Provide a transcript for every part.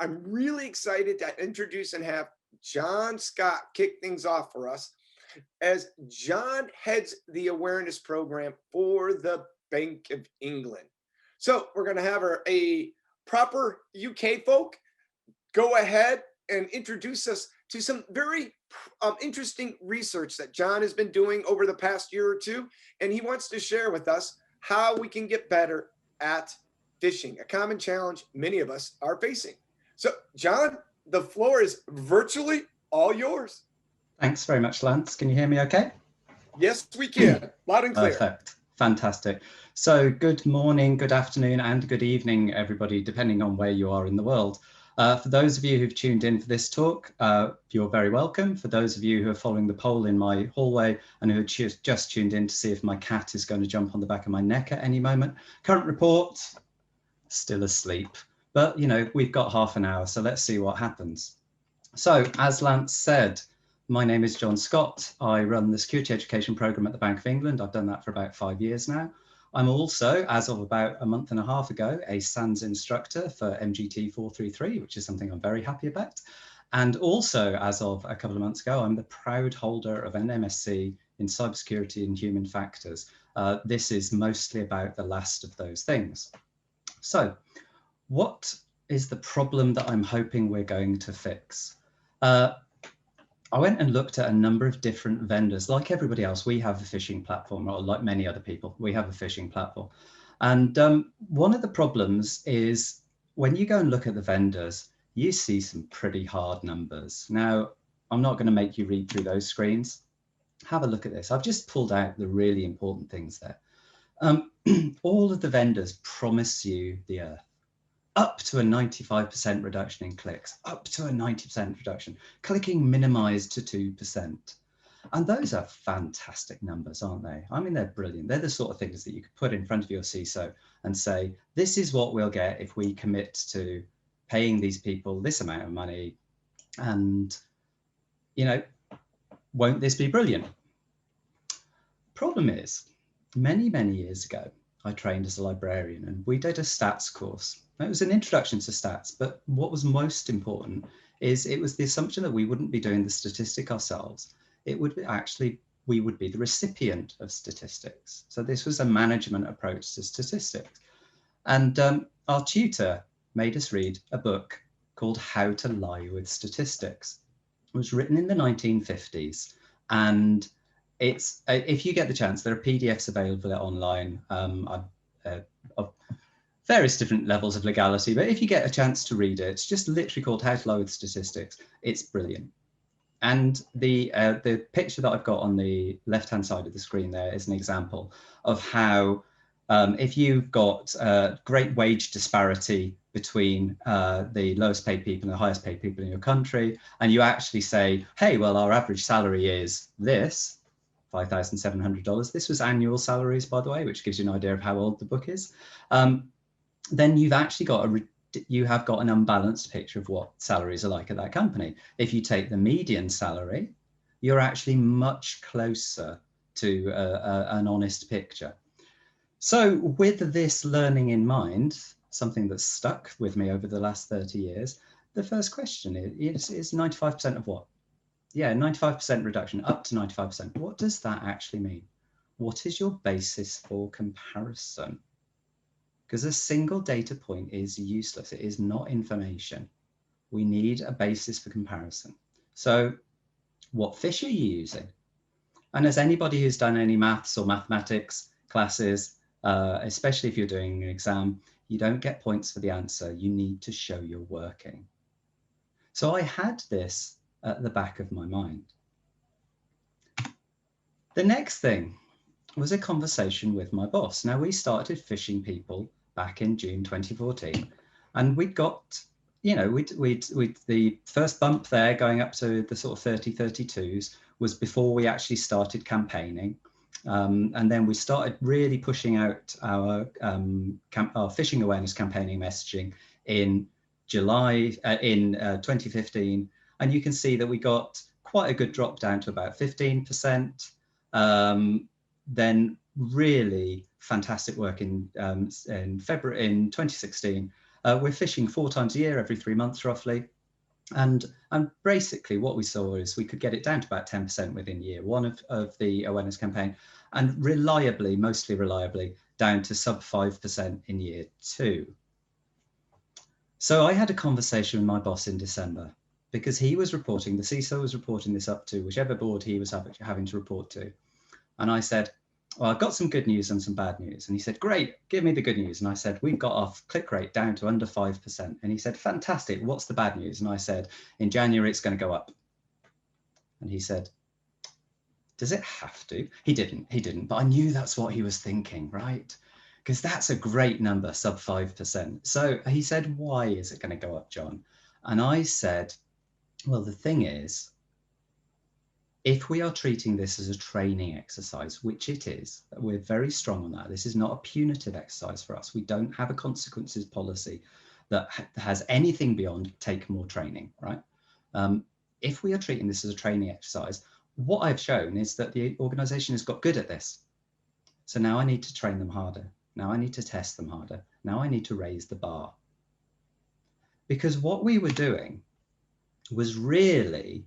I'm really excited to introduce and have John Scott kick things off for us as John heads the awareness program for the Bank of England. So we're going to have a proper UK folk go ahead and introduce us to some very interesting research that John has been doing over the past year or two. And he wants to share with us how we can get better at phishing, a common challenge many of us are facing. So, John, the floor is virtually all yours. Thanks very much, Lance. Can you hear me okay? Yes, we can. Loud and clear. Perfect. Fantastic. So good morning, good afternoon, and good evening, everybody, depending on where you are in the world. For those of you who've tuned in for this talk, you're very welcome. For those of you who are following the poll in my hallway and who have just tuned in to see if my cat is going to jump on the back of my neck at any moment, current report, still asleep. But, you know, we've got half an hour, so let's see what happens. So, as Lance said, my name is John Scott. I run the security education program at the Bank of England. I've done that for about 5 years now. I'm also, as of about a month and a half ago, a SANS instructor for MGT 433, which is something I'm very happy about. And also, as of a couple of months ago, I'm the proud holder of an MSc in cybersecurity and human factors. This is mostly about the last of those things. So, what is the problem that I'm hoping we're going to fix? I went and looked at a number of different vendors. Like everybody else, we have a phishing platform, or like many other people, we have a phishing platform. And one of the problems is when you go and look at the vendors, you see some pretty hard numbers. Now, I'm not going to make you read through those screens. Have a look at this. I've just pulled out the really important things there. All of the vendors promise you the earth. Up to a 95% reduction in clicks, up to a 90% reduction, clicking minimized to 2%. And those are fantastic numbers, aren't they? I mean, they're brilliant. They're the sort of things that you could put in front of your CISO and say, this is what we'll get if we commit to paying these people this amount of money. And, you know, won't this be brilliant? Problem is, many, many years ago, I trained as a librarian and we did a stats course. It was an introduction to stats, but what was most important is it was the assumption that we wouldn't be doing the statistic ourselves. It would be actually, we would be the recipient of statistics. So this was a management approach to statistics. And our tutor made us read a book called How to Lie with Statistics. It was written in the 1950s. And it's, if you get the chance, there are PDFs available online of various different levels of legality, but if you get a chance to read it, it's just literally called How to Lie with Statistics. It's brilliant. And the picture that I've got on the left-hand side of the screen there is an example of how if you've got great wage disparity between the lowest paid people and the highest paid people in your country, and you actually say, hey, well, our average salary is this, $5,700. This was annual salaries, by the way, which gives you an idea of how old the book is. Then you've actually got you have got an unbalanced picture of what salaries are like at that company. If you take the median salary, you're actually much closer to an honest picture. So with this learning in mind, something that's stuck with me over the last 30 years, the first question is 95% of what? Yeah, 95% reduction, up to 95%. What does that actually mean? What is your basis for comparison? Because a single data point is useless. It is not information. We need a basis for comparison. So what phish are you using? And as anybody who's done any maths or mathematics classes, especially if you're doing an exam, you don't get points for the answer. You need to show you're working. So I had this at the back of my mind. The next thing was a conversation with my boss. Now, we started phishing people back in June 2014, and we'd got, you know, the first bump there going up to the sort of 32s was before we actually started campaigning. And then we started really pushing out our phishing awareness campaigning messaging in July, in 2015. And you can see that we got quite a good drop down to about 15%. Then really fantastic work in February in 2016, We're phishing 4 times a year, every 3 months roughly. And basically what we saw is we could get it down to about 10% within year 1 of the awareness campaign, and reliably, mostly reliably, down to sub 5% in year 2. So I had a conversation with my boss in December, because he was reporting, the CISO was reporting this up to whichever board he was having to report to. And I said, well, I've got some good news and some bad news. And he said, great, give me the good news. And I said, we've got our click rate down to under 5%. And he said, fantastic, what's the bad news? And I said, in January, it's going to go up. And he said, does it have to? He didn't, but I knew that's what he was thinking, right? Because that's a great number, sub 5%. So he said, why is it going to go up, John? And I said, well, the thing is, if we are treating this as a training exercise, which it is, we're very strong on that. This is not a punitive exercise for us. We don't have a consequences policy that has anything beyond take more training, right? If we are treating this as a training exercise, what I've shown is that the organization has got good at this. So now I need to train them harder. Now I need to test them harder. Now I need to raise the bar. Because what we were doing was really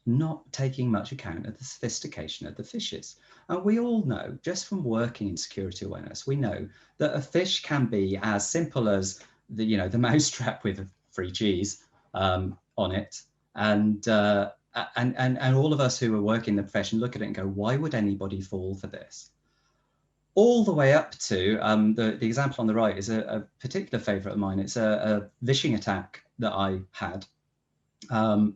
not taking much account of the sophistication of the phishes. And we all know, just from working in security awareness, we know that a phish can be as simple as the mousetrap with free cheese on it, and all of us who are working in the profession look at it and go, why would anybody fall for this? All the way up to the example on the right is a particular favorite of mine. It's a phishing attack that I had, and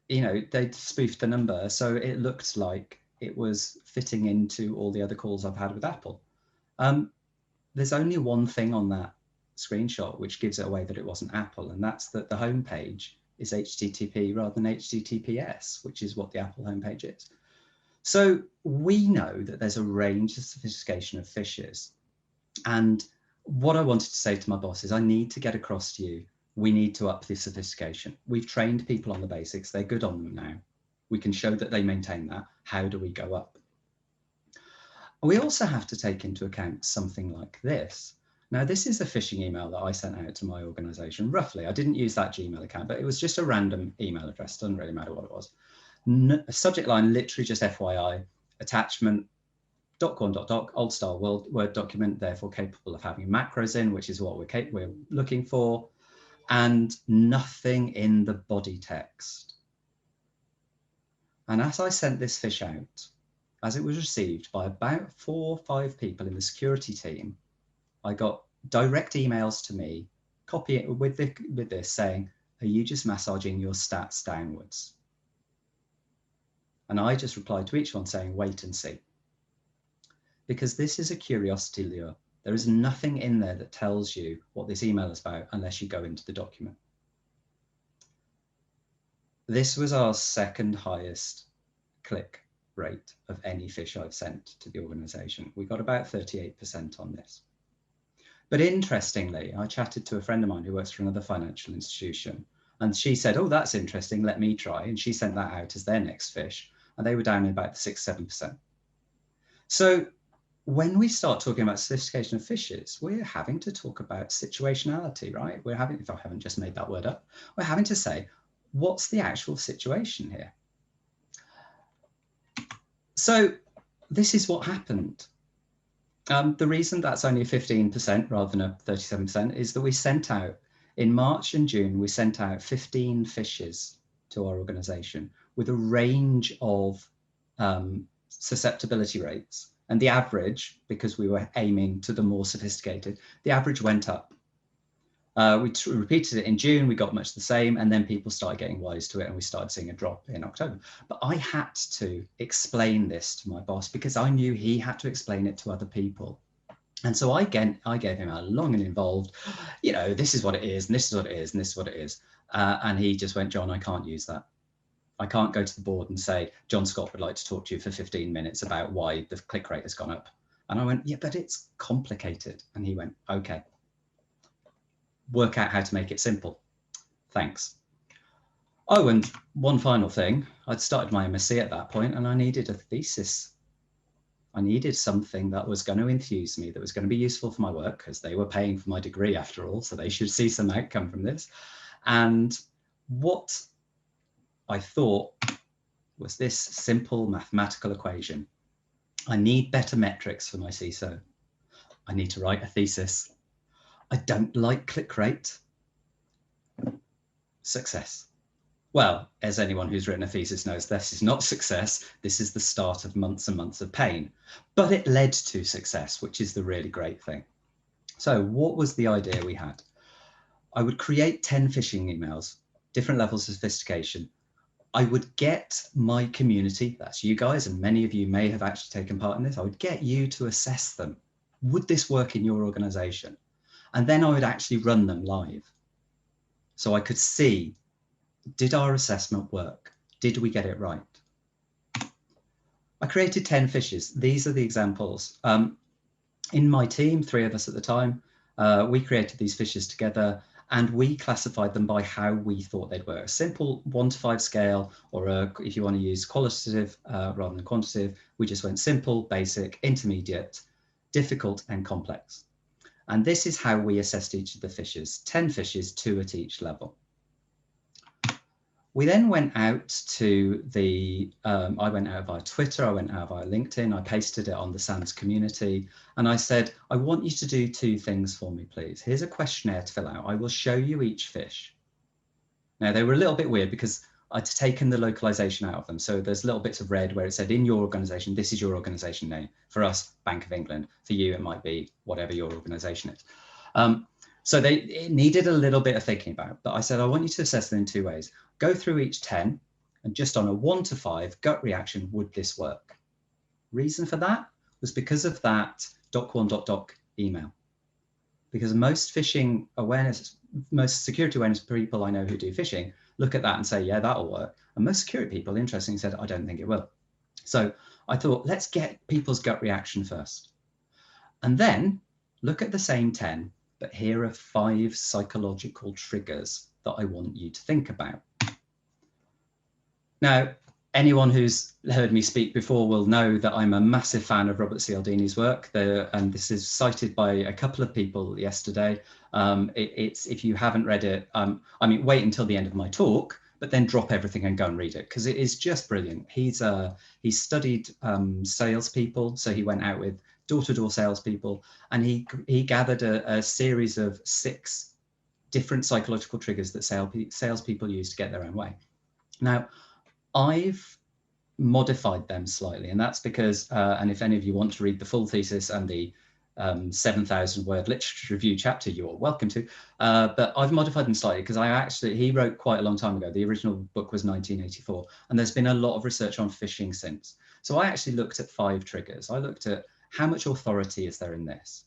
they'd spoofed the number, so it looked like it was fitting into all the other calls I've had with Apple. There's only one thing on that screenshot which gives it away that it wasn't Apple, and that's that the homepage is HTTP rather than HTTPS, which is what the Apple homepage is. So we know that there's a range of sophistication of phishes. And what I wanted to say to my boss is, I need to get across to you, we need to up the sophistication. We've trained people on the basics. They're good on them now. We can show that they maintain that. How do we go up? We also have to take into account something like this. Now, this is a phishing email that I sent out to my organization, roughly. I didn't use that Gmail account, but it was just a random email address. Doesn't really matter what it was. Subject line, literally just FYI, attachment, .com.doc, old style Word document, therefore capable of having macros in, which is what we're looking for, and nothing in the body text. And as I sent this phish out, as it was received by about 4 or 5 people in the security team, I got direct emails to me, copy it with this saying, are you just massaging your stats downwards? And I just replied to each one saying, wait and see. Because this is a curiosity lure. There is nothing in there that tells you what this email is about unless you go into the document. This was our second highest click rate of any phish I've sent to the organization. We got about 38% on this. But interestingly, I chatted to a friend of mine who works for another financial institution, and she said, oh, that's interesting, let me try. And she sent that out as their next phish, and they were down in about 6-7%. So when we start talking about sophistication of phishes, we're having to talk about situationality, right? We're having, if I haven't just made that word up, we're having to say, what's the actual situation here? So this is what happened. The reason that's only 15% rather than a 37% is that we sent out, in March and June, we sent out 15 phishes to our organization with a range of susceptibility rates. And the average, because we were aiming to the more sophisticated, the average went up. We repeated it in June, we got much the same, and then people started getting wise to it and we started seeing a drop in October. But I had to explain this to my boss because I knew he had to explain it to other people. And so I gave him a long and involved, this is what it is, and this is what it is, and this is what it is. And he just went, John, I can't use that. I can't go to the board and say, John Scott would like to talk to you for 15 minutes about why the click rate has gone up. And I went, yeah, but it's complicated. And he went, okay. Work out how to make it simple. Thanks. Oh, and one final thing. I'd started my MSc at that point and I needed a thesis. I needed something that was going to enthuse me, that was going to be useful for my work, because they were paying for my degree after all, so they should see some outcome from this. And what I thought was this simple mathematical equation. I need better metrics for my CISO. I need to write a thesis. I don't like click rate. Success. Well, as anyone who's written a thesis knows, this is not success. This is the start of months and months of pain. But it led to success, which is the really great thing. So what was the idea we had? I would create 10 phishing emails, different levels of sophistication. I would get my community, that's you guys, and many of you may have actually taken part in this. I would get you to assess them. Would this work in your organization? And then I would actually run them live. So I could see, did our assessment work? Did we get it right? I created 10 Phishes. These are the examples. In my team, 3 of us at the time, we created these Phishes together, and we classified them by how we thought they'd work. A simple 1 to 5 scale, or if you want to use qualitative rather than quantitative, we just went simple, basic, intermediate, difficult, and complex. And this is how we assessed each of the Phishes, 10 Phishes, 2 at each level. We then went out to I went out via Twitter, I went out via LinkedIn, I pasted it on the SANS community, and I said, I want you to do 2 things for me, please. Here's a questionnaire to fill out. I will show you each phish. Now, they were a little bit weird because I'd taken the localization out of them. So there's little bits of red where it said, in your organization, this is your organization name. For us, Bank of England. For you, it might be whatever your organization is. So it needed a little bit of thinking about, but I said, I want you to assess them in 2 ways. Go through each 10, and just on a 1 to 5 gut reaction, would this work? Reason for that was because of that doc1.doc email. Because most phishing awareness, most security awareness people I know who do phishing look at that and say, yeah, that'll work. And most security people, interestingly, said, I don't think it will. So I thought, let's get people's gut reaction first. And then look at the same 10, but here are 5 psychological triggers that I want you to think about. Now, anyone who's heard me speak before will know that I'm a massive fan of Robert Cialdini's work, and this is cited by a couple of people yesterday. If you haven't read it, I mean, wait until the end of my talk, but then drop everything and go and read it, because it is just brilliant. He's studied salespeople, so he went out with door-to-door salespeople, and he gathered a series of 6 different psychological triggers that salespeople use to get their own way. Now, I've modified them slightly, and that's because, and if any of you want to read the full thesis and the 7,000 word literature review chapter, you're welcome to, but I've modified them slightly because he wrote quite a long time ago. The original book was 1984, and there's been a lot of research on phishing since. So I actually looked at 5 triggers. I looked at how much authority is there in this?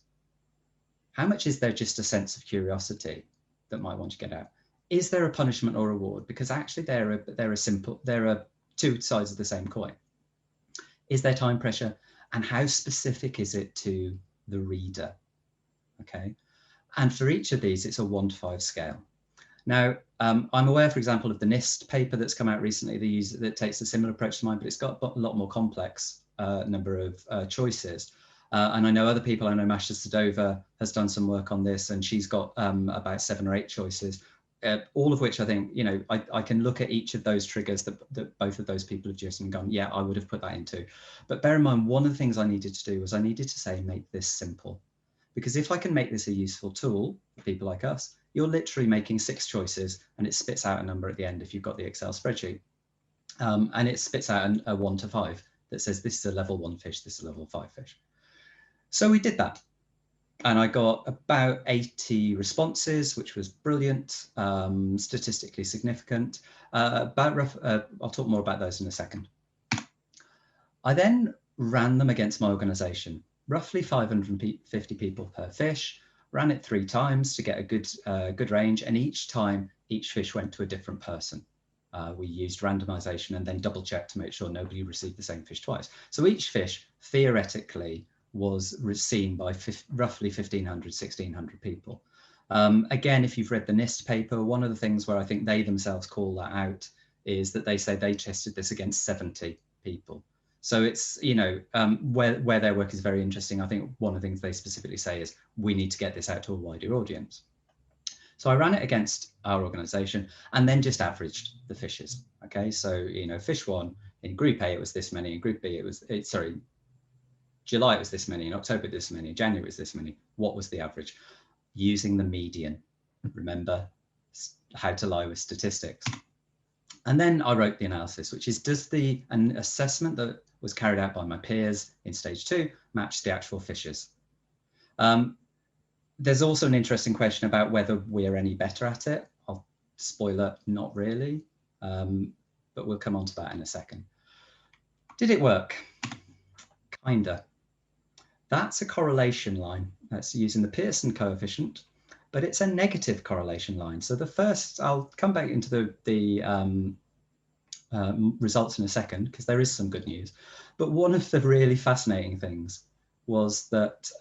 How much is there just a sense of curiosity that might want to get out? Is there a punishment or reward? Because actually there are 2 sides of the same coin. Is there time pressure? And how specific is it to the reader? Okay. And for each of these, it's a 1 to 5 scale. Now, I'm aware, for example, of the NIST paper that's come out recently that takes a similar approach to mine, but it's got a lot more complex number of choices. And I know other people, I know Masha Sadova has done some work on this, and she's got about 7 or 8 choices, all of which I think, I can look at each of those triggers that both of those people have just gone, yeah, I would have put that into. But bear in mind, one of the things I needed to do was I needed to say, make this simple. Because if I can make this a useful tool for people like us, you're literally making 6 choices and it spits out a number at the end if you've got the Excel spreadsheet. And it spits out a 1 to 5 that says this is a level 1 phish, this is a level 5 phish. So we did that. And I got about 80 responses, which was brilliant, statistically significant. I'll talk more about those in a second. I then ran them against my organization, roughly 550 people per phish, ran it 3 times to get a good range. And each time, each phish went to a different person. We used randomization and then double checked to make sure nobody received the same phish twice. So each phish theoretically was seen by roughly 1,500, 1,600 people. Again, if you've read the NIST paper, one of the things where I think they themselves call that out is that they say they tested this against 70 people. So it's, where their work is very interesting. I think one of the things they specifically say is we need to get this out to a wider audience. So I ran it against our organization and then just averaged the Phishes. Okay, so, Phish 1 in Group A, it was this many. In Group B, July it was this many. In October, this many. In January, it was this many. What was the average? Using the median. Remember how to lie with statistics. And then I wrote the analysis, which is, does an assessment that was carried out by my peers in stage 2 match the actual Phishes? There's also an interesting question about whether we're any better at it. I'll spoiler, not really, but we'll come on to that in a second. Did it work? Kinda. That's a correlation line. That's using the Pearson coefficient, but it's a negative correlation line. So the first, I'll come back into the results in a second, because there is some good news. But one of the really fascinating things was that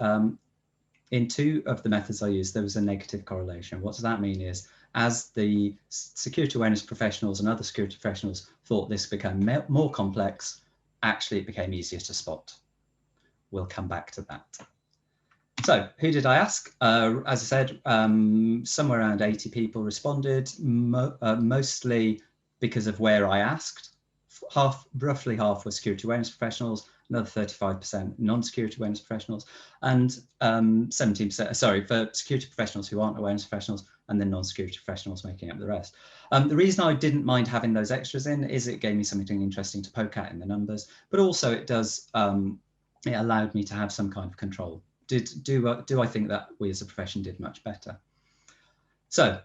in 2 of the methods I used, there was a negative correlation. What does that mean is, as the security awareness professionals and other security professionals thought this became more complex, actually it became easier to spot. We'll come back to that. So who did I ask? As I said, somewhere around 80 people responded, mostly because of where I asked. Roughly half were security awareness professionals, another 35% non-security awareness professionals, and 17%, for security professionals who aren't awareness professionals, and then non-security professionals making up the rest. The reason I didn't mind having those extras in is it gave me something interesting to poke at in the numbers, but also it does, it allowed me to have some kind of control. Do I think that we as a profession did much better? So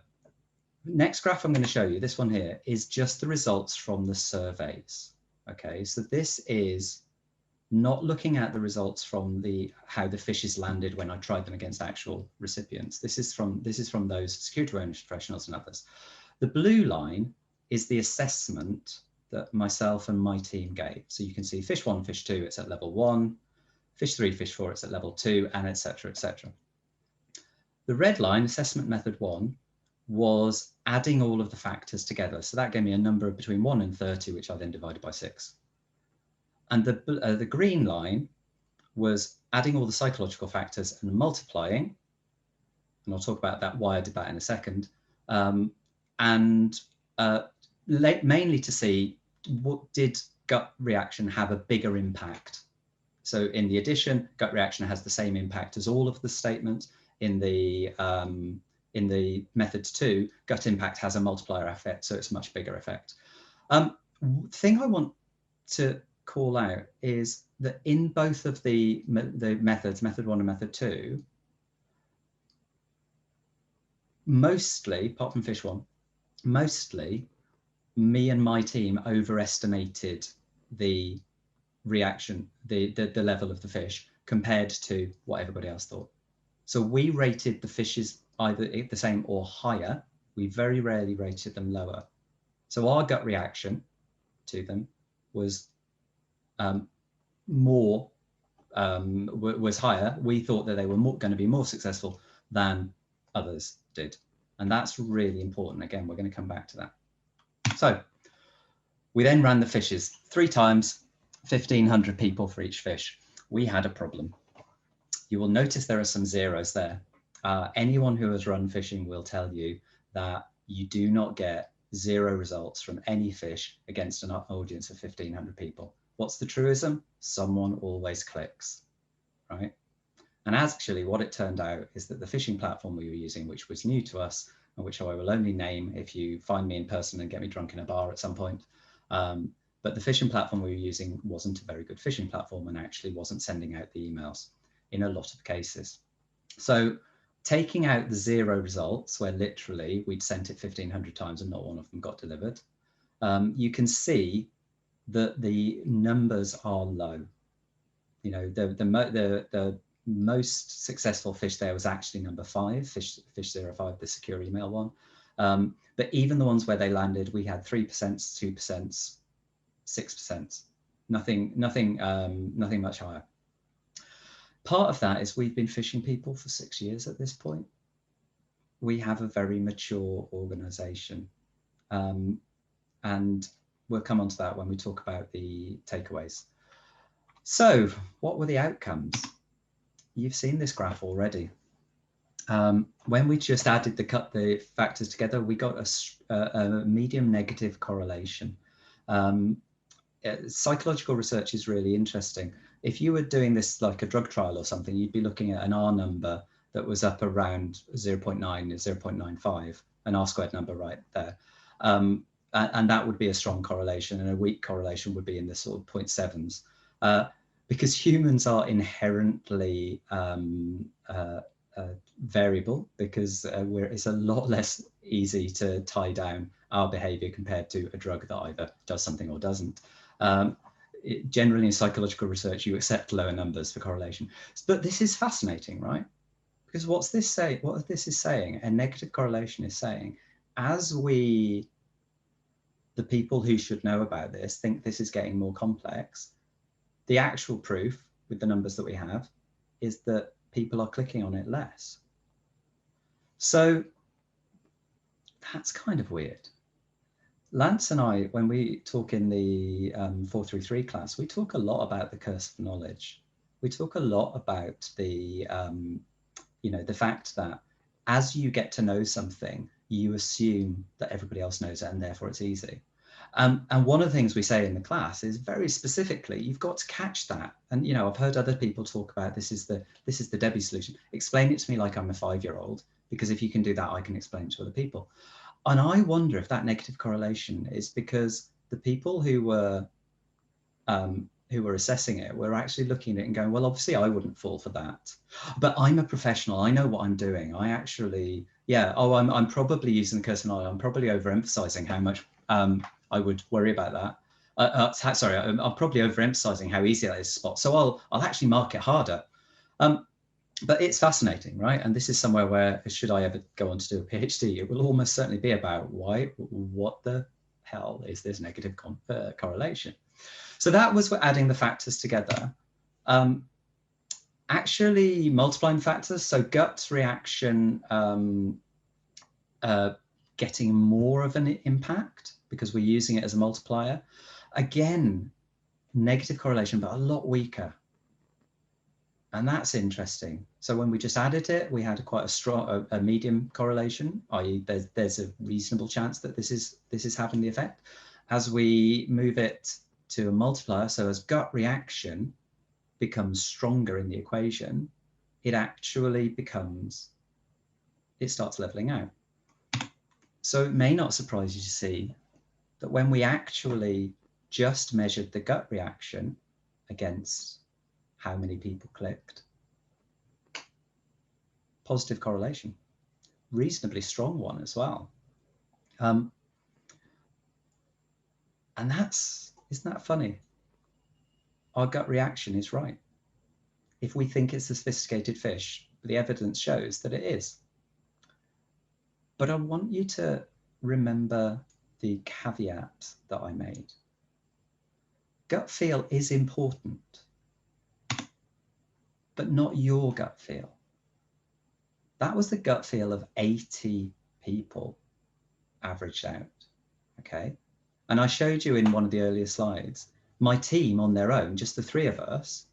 next graph I'm going to show you, this one here, is just the results from the surveys. Okay, so this is not looking at the results from how the Phishes landed when I tried them against actual recipients. This is from those security awareness professionals and others. The blue line is the assessment that myself and my team gave. So you can see Phish 1, Phish 2, it's at level 1, Phish 3, Phish 4, it's at level 2, and etc., etc. The red line, assessment method 1, was adding all of the factors together. So that gave me a number between 1 and 30, which I then divided by 6. And the green line was adding all the psychological factors and multiplying, and I'll talk about that, why I did that in a second, and mainly to see what did gut reaction have a bigger impact. So in the addition, gut reaction has the same impact as all of the statements. In the method 2, gut impact has a multiplier effect, so it's a much bigger effect. Thing I want to call out is that in both of the methods, method 1 and method 2, mostly, apart from Phish 1, mostly me and my team overestimated the reaction, the level of the Phish compared to what everybody else thought. So we rated the Phishes either the same or higher. We very rarely rated them lower. So our gut reaction to them was was higher. We thought that they were going to be more successful than others did. And that's really important. Again, we're going to come back to that. So we then ran the Phishes 3 times, 1,500 people for each Phish. We had a problem. You will notice there are some zeros there. Anyone who has run phishing will tell you that you do not get 0 results from any Phish against an audience of 1,500 people. What's the truism? Someone always clicks, right? And actually what it turned out is that the phishing platform we were using, which was new to us, and which I will only name if you find me in person and get me drunk in a bar at some point, but the phishing platform we were using wasn't a very good phishing platform and actually wasn't sending out the emails in a lot of cases. So taking out the 0 results, where literally we'd sent it 1,500 times and not one of them got delivered, you can see that the numbers are low. You know, the most successful Phish there was actually number 5, Phish 05, the secure email one. But even the ones where they landed, we had 3%, 2%, 6%, nothing much higher. Part of that is we've been phishing people for 6 years at this point. We have a very mature organization. And we'll come on to that when we talk about the takeaways. So what were the outcomes? You've seen this graph already. When we just added the factors together, we got a medium negative correlation. Psychological research is really interesting. If you were doing this like a drug trial or something, you'd be looking at an R number that was up around 0.9 or 0.95, an R squared number right there. And that would be a strong correlation, and a weak correlation would be in the sort of 0.7s. Because humans are inherently variable, because it's a lot less easy to tie down our behavior compared to a drug that either does something or doesn't. Generally in psychological research, you accept lower numbers for correlation. But this is fascinating, right? Because what this is saying, a negative correlation is saying, as the people who should know about this think this is getting more complex, the actual proof with the numbers that we have is that people are clicking on it less. So that's kind of weird. Lance and I, when we talk in the 433 class, we talk a lot about the curse of knowledge. We talk a lot about the, the fact that as you get to know something, you assume that everybody else knows it and therefore it's easy. And one of the things we say in the class is very specifically, you've got to catch that. And, I've heard other people talk about this is the Debbie solution. Explain it to me like I'm a 5-year-old, because if you can do that, I can explain it to other people. And I wonder if that negative correlation is because the people who were assessing it were actually looking at it and going, well, obviously I wouldn't fall for that, but I'm a professional. I know what I'm doing. I actually, I'm probably using the curse of knowledge. I'm probably overemphasizing how much I would worry about that. Sorry, I'm probably overemphasizing how easy that is to spot. So I'll actually mark it harder. But it's fascinating, right? And this is somewhere where, should I ever go on to do a PhD, it will almost certainly be about what the hell is this negative correlation? So that was for adding the factors together. Actually multiplying factors, so gut reaction getting more of an impact because we're using it as a multiplier. Again, negative correlation, but a lot weaker. And that's interesting. So when we just added it, we had quite a strong, a medium correlation, i.e. there's a reasonable chance that this is having the effect. As we move it to a multiplier, so as gut reaction becomes stronger in the equation, it actually starts leveling out. So it may not surprise you to see that when we actually just measured the gut reaction against how many people clicked, positive correlation, reasonably strong one as well. And isn't that funny? Our gut reaction is right. If we think it's a sophisticated fish, the evidence shows that it is. But I want you to remember the caveat that I made. Gut feel is important, but not your gut feel. That was the gut feel of 80 people averaged out, okay? And I showed you in one of the earlier slides, my team on their own, just the 3 of us,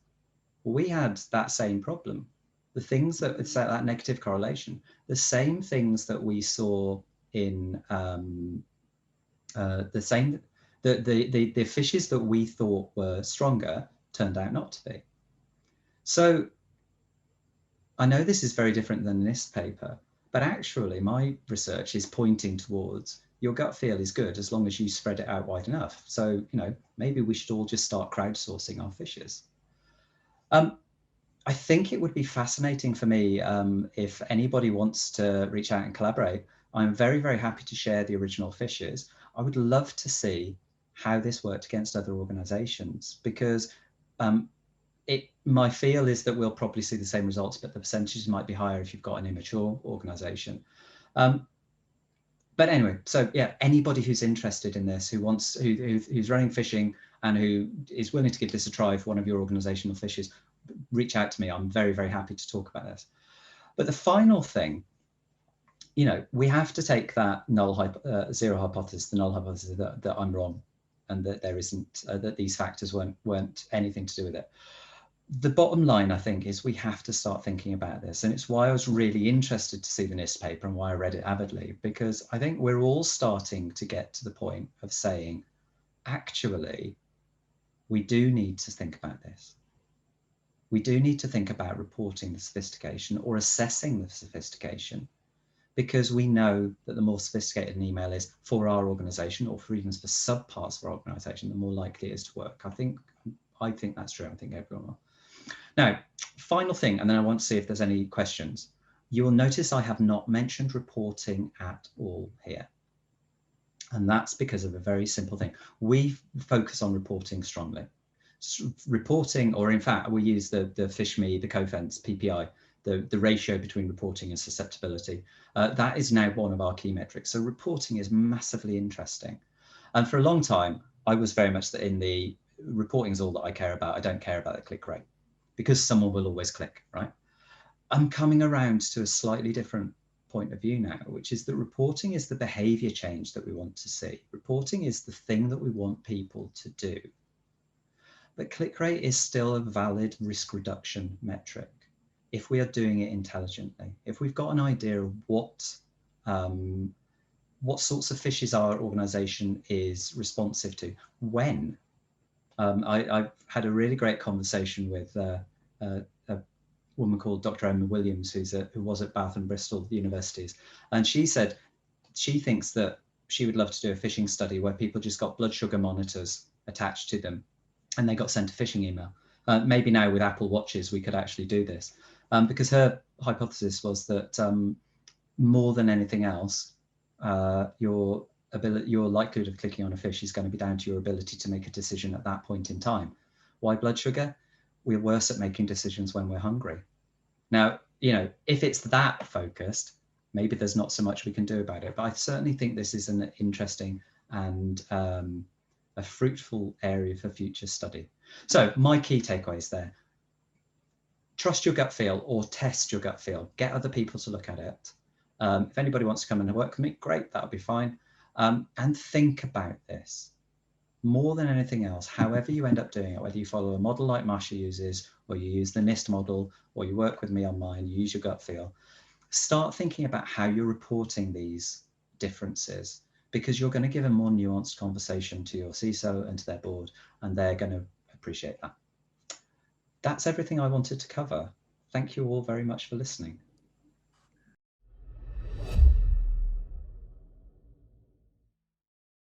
we had that same problem. The things that it's that negative correlation, the same things that we saw in the fishes that we thought were stronger turned out not to be. So I know this is very different than this paper, but actually my research is pointing towards your gut feel is good as long as you spread it out wide enough. So, maybe we should all just start crowdsourcing our fishes. I think it would be fascinating for me if anybody wants to reach out and collaborate. I'm very, very happy to share the original fishes. I would love to see how this worked against other organizations, because my feel is that we'll probably see the same results, but the percentages might be higher if you've got an immature organization. But anyway, so yeah, anybody who's interested in this, who's running Phishing and who is willing to give this a try for one of your organizational fishes, reach out to me. I'm very, very happy to talk about this. But the final thing, we have to take that zero hypothesis, the null hypothesis that I'm wrong. and that there isn't, that these factors weren't anything to do with it. The bottom line, I think, is we have to start thinking about this. And it's why I was really interested to see the NIST paper and why I read it avidly, because I think we're all starting to get to the point of saying, actually, we do need to think about this. We do need to think about reporting the sophistication or assessing the sophistication, because we know that the more sophisticated an email is for our organization, or for even for subparts of our organization, the more likely it is to work. I think that's true. I think everyone will. Now, final thing, and then I want to see if there's any questions. You will notice I have not mentioned reporting at all here. And that's because of a very simple thing. We focus on reporting strongly. Reporting, or in fact, we use the PhishMe, the CoFence, PPI, the ratio between reporting and susceptibility. That is now one of our key metrics. So reporting is massively interesting. And for a long time, I was very much in the reporting is all that I care about. I don't care about the click rate, because someone will always click, right? I'm coming around to a slightly different point of view now, which is that reporting is the behavior change that we want to see. Reporting is the thing that we want people to do. But click rate is still a valid risk reduction metric if we are doing it intelligently. If we've got an idea of what sorts of phishes our organization is responsive to, when. I've had a really great conversation with a woman called Dr. Emma Williams, who was at Bath and Bristol universities. And she said she thinks that she would love to do a phishing study where people just got blood sugar monitors attached to them and they got sent a phishing email. Maybe now with Apple Watches, we could actually do this. Because her hypothesis was that more than anything else, your likelihood of clicking on a phish is going to be down to your ability to make a decision at that point in time. Why blood sugar? We're worse at making decisions when we're hungry. Now, if it's that focused, maybe there's not so much we can do about it. But I certainly think this is an interesting and a fruitful area for future study. So my key takeaways there: trust your gut feel, or test your gut feel. Get other people to look at it. If anybody wants to come and work with me, great, that'll be fine. And think about this. More than anything else, however you end up doing it, whether you follow a model like Masha uses, or you use the NIST model, or you work with me on mine, you use your gut feel, start thinking about how you're reporting these differences, because you're going to give a more nuanced conversation to your CISO and to their board, and they're going to appreciate that. That's everything I wanted to cover. Thank you all very much for listening.